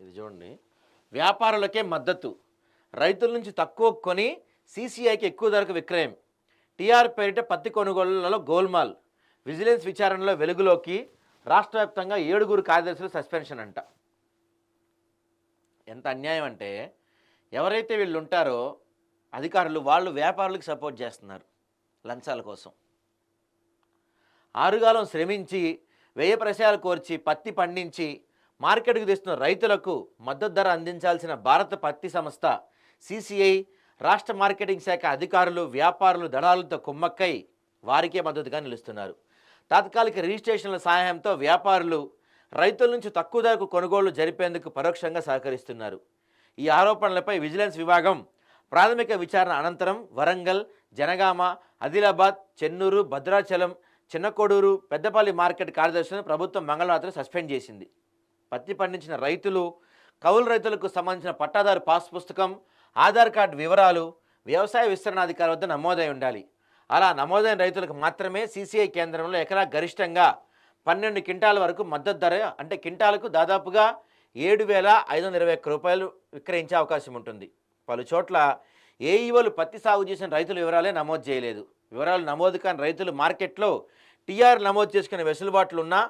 ఇది చూడండి. వ్యాపారులకే మద్దతు, రైతుల నుంచి తక్కువ కొని సీసీఐకి ఎక్కువ ధరకు విక్రయం, టీఆర్ పేరిట పత్తి కొనుగోళ్లలో గోల్మాల్, విజిలెన్స్ విచారణలో వెలుగులోకి, రాష్ట్ర వ్యాప్తంగా 7 కార్యదర్శులు సస్పెన్షన్ అంట. ఎంత అన్యాయం అంటే, ఎవరైతే వీళ్ళు ఉంటారో అధికారులు, వాళ్ళు వ్యాపారులకు సపోర్ట్ చేస్తున్నారు లంచాల కోసం. ఆరుగాలం శ్రమించి వ్యయ ప్రశాలు కోర్చి పత్తి పండించి మార్కెట్కు తెస్తున్న రైతులకు మద్దతు ధర అందించాల్సిన భారత పత్తి సంస్థ సీసీఐ, రాష్ట్ర మార్కెటింగ్ శాఖ అధికారులు, వ్యాపారులు దళాలతో కుమ్మక్కై వారికే మద్దతుగా నిలుస్తున్నారు. తాత్కాలిక రిజిస్ట్రేషన్ల సహాయంతో వ్యాపారులు రైతుల నుంచి తక్కువ ధరకు కొనుగోళ్లు జరిపేందుకు పరోక్షంగా సహకరిస్తున్నారు. ఈ ఆరోపణలపై విజిలెన్స్ విభాగం ప్రాథమిక విచారణ అనంతరం వరంగల్, జనగామ, ఆదిలాబాద్, చెన్నూరు, భద్రాచలం, చిన్నకోడూరు, పెద్దపల్లి మార్కెట్ కార్యదర్శులను ప్రభుత్వం మంగళవారం సస్పెండ్ చేసింది. పత్తి పండించిన రైతులు, కౌలు రైతులకు సంబంధించిన పట్టాదారు పాస్ పుస్తకం, ఆధార్ కార్డు వివరాలు వ్యవసాయ విస్తరణాధికారి వద్ద నమోదై ఉండాలి. అలా నమోదైన రైతులకు మాత్రమే సీసీఐ కేంద్రంలో ఎకరా గరిష్టంగా 12 క్వింటాల వరకు మద్దతు ధర, అంటే క్వింటాలకు దాదాపుగా 7,521 రూపాయలు విక్రయించే అవకాశం ఉంటుంది. పలు చోట్ల ఏఈఓలు పత్తి సాగు చేసిన రైతుల వివరాలే నమోదు చేయలేదు. వివరాలు నమోదు కాని రైతులు మార్కెట్లో టీఆర్ నమోదు చేసుకునే వెసులుబాట్లు ఉన్నా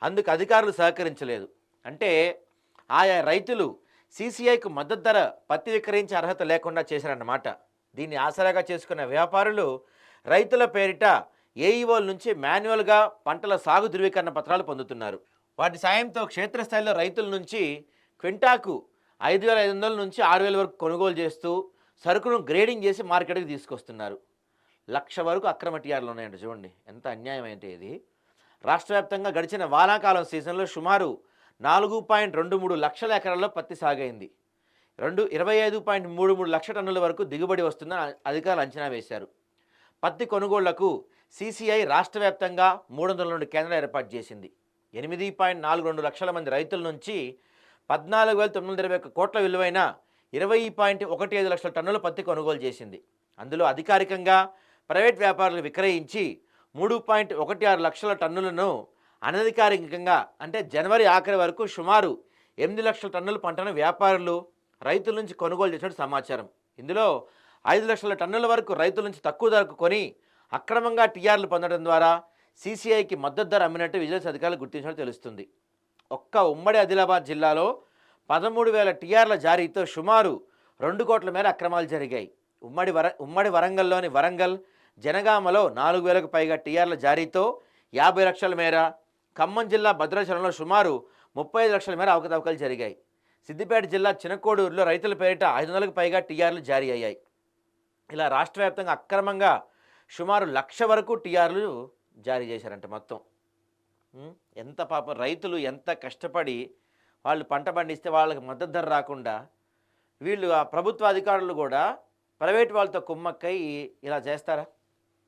అందుకు అధికారులు సహకరించలేదు. అంటే ఆయా రైతులు సీసీఐకు మద్దతు ధర పత్తి విక్రయించే అర్హత లేకుండా చేశారన్నమాట. దీన్ని ఆసరాగా చేసుకున్న వ్యాపారులు రైతుల పేరిట ఏఈఓల నుంచి మాన్యువల్గా పంటల సాగు ధృవీకరణ పత్రాలు పొందుతున్నారు. వాటి సాయంతో క్షేత్రస్థాయిలో రైతుల నుంచి క్వింటాకు 5,500 నుంచి 6,000 వరకు కొనుగోలు చేస్తూ సరుకును గ్రేడింగ్ చేసి మార్కెట్కి తీసుకొస్తున్నారు. 1,00,000 వరకు అక్రమ టీఆర్లు ఉన్నాయంట. చూడండి ఎంత అన్యాయం అయితే ఇది. రాష్ట్ర వ్యాప్తంగా గడిచిన వానాకాలం సీజన్లో సుమారు 4.23 లక్షల ఎకరాల్లో పత్తి సాగైంది. 25.33 లక్షల టన్నుల వరకు దిగుబడి వస్తుందని అధికారులు అంచనా వేశారు. పత్తి కొనుగోళ్లకు సీసీఐ రాష్ట్ర వ్యాప్తంగా 302 కేంద్రాలు ఏర్పాటు చేసింది. 8.42 లక్షల మంది రైతుల నుంచి 14,921 కోట్ల విలువైన 20.15 లక్షల టన్నుల పత్తి కొనుగోలు చేసింది. అందులో అధికారికంగా ప్రైవేట్ వ్యాపారులు విక్రయించి 3.16 లక్షల టన్నులను అనధికారికంగా, అంటే జనవరి ఆఖరి వరకు సుమారు 8 లక్షల టన్నుల పంటను వ్యాపారులు రైతుల నుంచి కొనుగోలు చేసినట్టు సమాచారం. ఇందులో 5 లక్షల టన్నుల వరకు రైతుల నుంచి తక్కువ ధరకు కొని అక్రమంగా టీఆర్లు పొందడం ద్వారా సీసీఐకి మద్దతు ధర అమ్మినట్టు విజిలెన్స్ అధికారులు గుర్తించినట్టు తెలుస్తుంది. ఒక్క ఉమ్మడి ఆదిలాబాద్ జిల్లాలో 13,000 టీఆర్ల జారీతో సుమారు 2 కోట్ల మేర అక్రమాలు జరిగాయి. ఉమ్మడి వరంగల్లోని వరంగల్, జనగామలో 4,000కు పైగా టీఆర్ల జారీతో 50 లక్షల మేర, ఖమ్మం జిల్లా భద్రాచలంలో సుమారు 35 లక్షల మేర అవకతవకలు జరిగాయి. సిద్దిపేట జిల్లా చినకోడూరులో రైతుల పేరిట 500కు పైగా టీఆర్లు జారీ అయ్యాయి. ఇలా రాష్ట్ర వ్యాప్తంగా అక్రమంగా సుమారు 1,00,000 వరకు టీఆర్లు జారీ చేశారంట మొత్తం. ఎంత పాపం, రైతులు ఎంత కష్టపడి వాళ్ళు పంట పండిస్తే వాళ్ళకి మద్దతు ధర రాకుండా వీళ్ళు, ఆ ప్రభుత్వ అధికారులు కూడా ప్రైవేట్ వాళ్ళతో కుమ్మక్కై ఇలా చేస్తారా?